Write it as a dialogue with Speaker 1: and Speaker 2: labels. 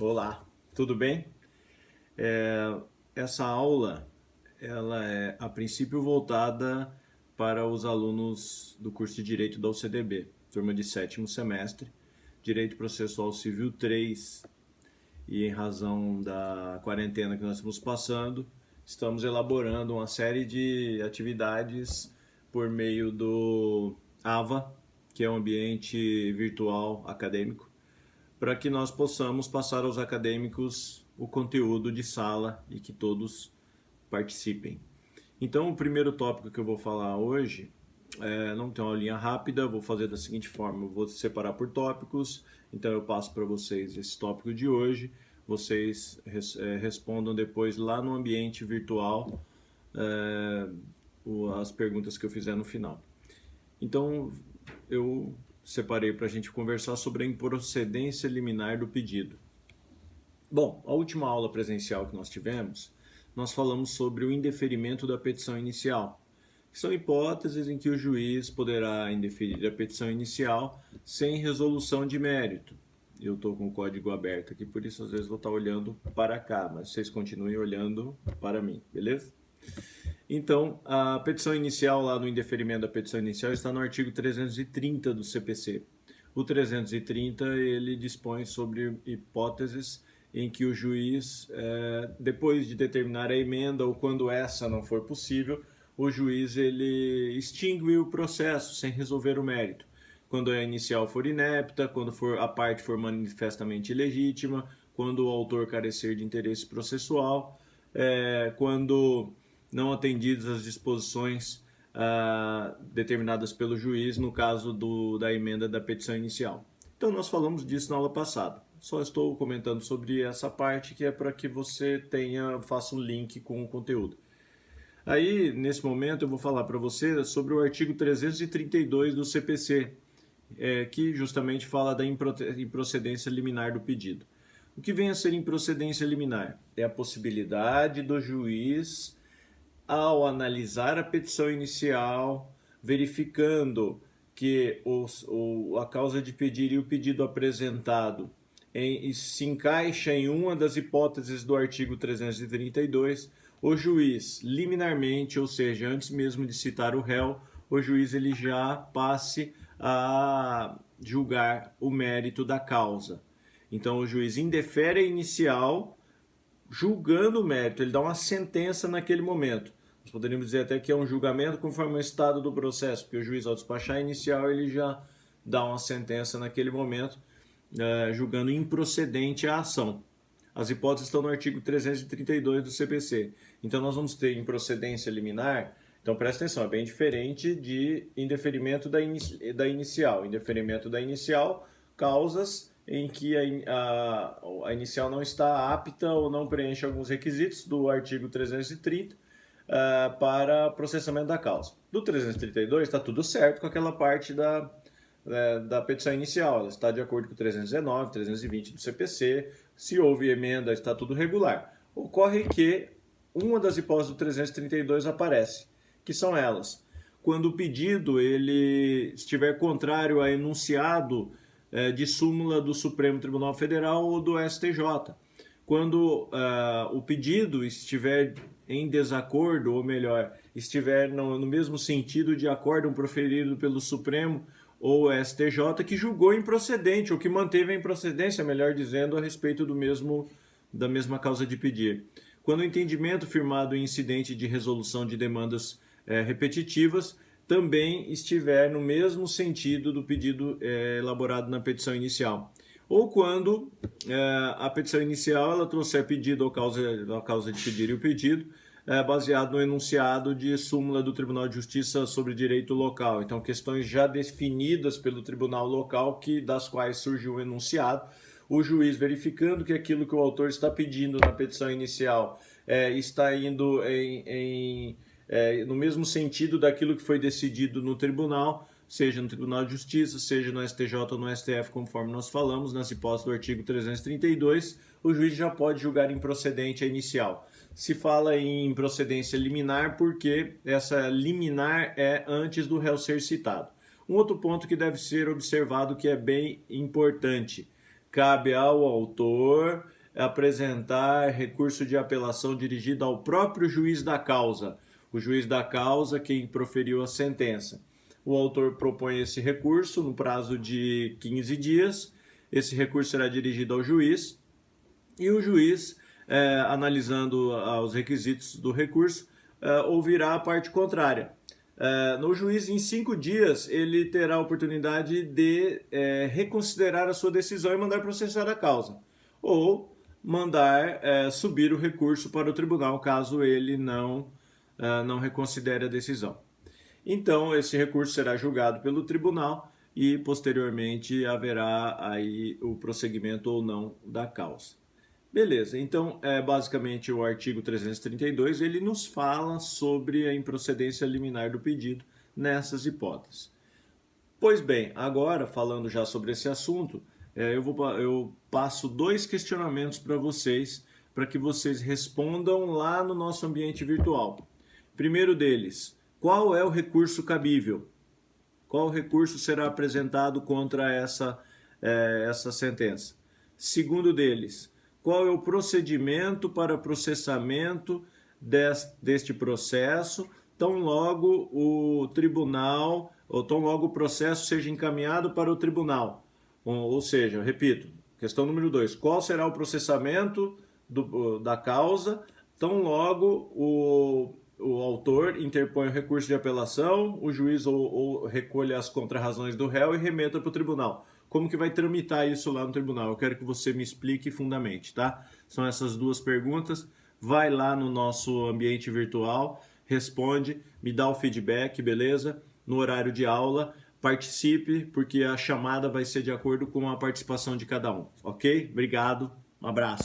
Speaker 1: Olá, tudo bem? É, Essa aula, ela é a princípio voltada para os alunos do curso de Direito da UCDB, turma de sétimo semestre, Direito Processual Civil 3, e em razão da quarentena que nós estamos passando, estamos elaborando uma série de atividades por meio do AVA, que é um ambiente virtual acadêmico, para que nós possamos passar aos acadêmicos o conteúdo de sala e que todos participem. Então, o primeiro tópico que eu vou falar hoje não tem uma linha rápida, vou fazer da seguinte forma: eu vou separar por tópicos, então eu passo para vocês esse tópico de hoje, vocês respondam depois lá no ambiente virtual é, as perguntas que eu fizer no final. Então, eu separei para a gente conversar sobre a improcedência liminar do pedido. Bom, a última aula presencial que nós tivemos, nós falamos sobre o indeferimento da petição inicial, que são hipóteses em que o juiz poderá indeferir a petição inicial sem resolução de mérito. Eu estou com o código aberto aqui, por isso às vezes vou estar olhando para cá, mas vocês continuem olhando para mim, beleza? Então, a petição inicial, lá no indeferimento da petição inicial, está no artigo 330 do CPC. O 330, ele dispõe sobre hipóteses em que o juiz, depois de determinar a emenda ou quando essa não for possível, o juiz ele extingue o processo sem resolver o mérito. Quando a inicial for inepta, quando a parte for manifestamente ilegítima, quando o autor carecer de interesse processual, quando não atendidas as disposições determinadas pelo juiz no caso da emenda da petição inicial. Então nós falamos disso na aula passada. Só estou comentando sobre essa parte que é para que você faça um link com o conteúdo. Aí, nesse momento, eu vou falar para você sobre o artigo 332 do CPC, que justamente fala da improcedência liminar do pedido. O que vem a ser improcedência liminar? É a possibilidade do juiz, ao analisar a petição inicial, verificando que a causa de pedir e o pedido apresentado se encaixa em uma das hipóteses do artigo 332, o juiz, liminarmente, ou seja, antes mesmo de citar o réu, o juiz ele já passe a julgar o mérito da causa. Então, o juiz indefere a inicial, julgando o mérito, ele dá uma sentença naquele momento. Nós poderíamos dizer até que é um julgamento conforme o estado do processo, porque o juiz, ao despachar a inicial, ele já dá uma sentença naquele momento, julgando improcedente a ação. As hipóteses estão no artigo 332 do CPC. Então, nós vamos ter improcedência liminar. Então, presta atenção, é bem diferente de indeferimento da inicial. Indeferimento da inicial, causas em que a inicial não está apta ou não preenche alguns requisitos do artigo 330 para processamento da causa. Do 332 está tudo certo com aquela parte da petição inicial, ela está de acordo com o 319, 320 do CPC, se houve emenda está tudo regular. Ocorre que uma das hipóteses do 332 aparece, que são elas: quando o pedido ele estiver contrário a enunciado de súmula do Supremo Tribunal Federal ou do STJ. Quando o pedido estiver em desacordo, ou melhor, estiver no mesmo sentido de acórdão proferido pelo Supremo ou STJ, que julgou improcedente, ou que manteve a improcedência, melhor dizendo, a respeito da mesma causa de pedir. Quando o entendimento firmado em incidente de resolução de demandas repetitivas também estiver no mesmo sentido do pedido elaborado na petição inicial. Ou quando a petição inicial ela trouxer pedido ou causa de pedir e o pedido baseado no enunciado de súmula do Tribunal de Justiça sobre direito local. Então, questões já definidas pelo tribunal local, das quais surgiu o enunciado, o juiz verificando que aquilo que o autor está pedindo na petição inicial está indo no mesmo sentido daquilo que foi decidido no tribunal, seja no Tribunal de Justiça, seja no STJ ou no STF, conforme nós falamos, nas hipóteses do artigo 332, o juiz já pode julgar improcedente a inicial. Se fala em improcedência liminar porque essa liminar é antes do réu ser citado. Um outro ponto que deve ser observado que é bem importante: cabe ao autor apresentar recurso de apelação dirigido ao próprio juiz da causa. O juiz da causa, quem proferiu a sentença. O autor propõe esse recurso no prazo de 15 dias. Esse recurso será dirigido ao juiz e o juiz, analisando os requisitos do recurso, ouvirá a parte contrária. No juiz, em 5 dias, ele terá a oportunidade de reconsiderar a sua decisão e mandar processar a causa. Ou mandar subir o recurso para o tribunal, caso ele não reconsidere a decisão. Então, esse recurso será julgado pelo tribunal e, posteriormente, haverá aí o prosseguimento ou não da causa. Beleza, então, basicamente, o artigo 332, ele nos fala sobre a improcedência liminar do pedido nessas hipóteses. Pois bem, agora, falando já sobre esse assunto, eu passo 2 questionamentos para vocês, para que vocês respondam lá no nosso ambiente virtual. Primeiro deles, qual é o recurso cabível? Qual recurso será apresentado contra essa sentença? Segundo deles, qual é o procedimento para processamento deste processo, tão logo o tribunal, ou tão logo o processo seja encaminhado para o tribunal? Ou seja, repito, questão número 2, qual será o processamento da causa, tão logo o autor interpõe o recurso de apelação, o juiz ou recolha as contrarrazões do réu e remeta para o tribunal. Como que vai tramitar isso lá no tribunal? Eu quero que você me explique e fundamente, tá? São essas 2 perguntas. Vai lá no nosso ambiente virtual, responde, me dá o feedback, beleza? No horário de aula, participe, porque a chamada vai ser de acordo com a participação de cada um, ok? Obrigado, um abraço.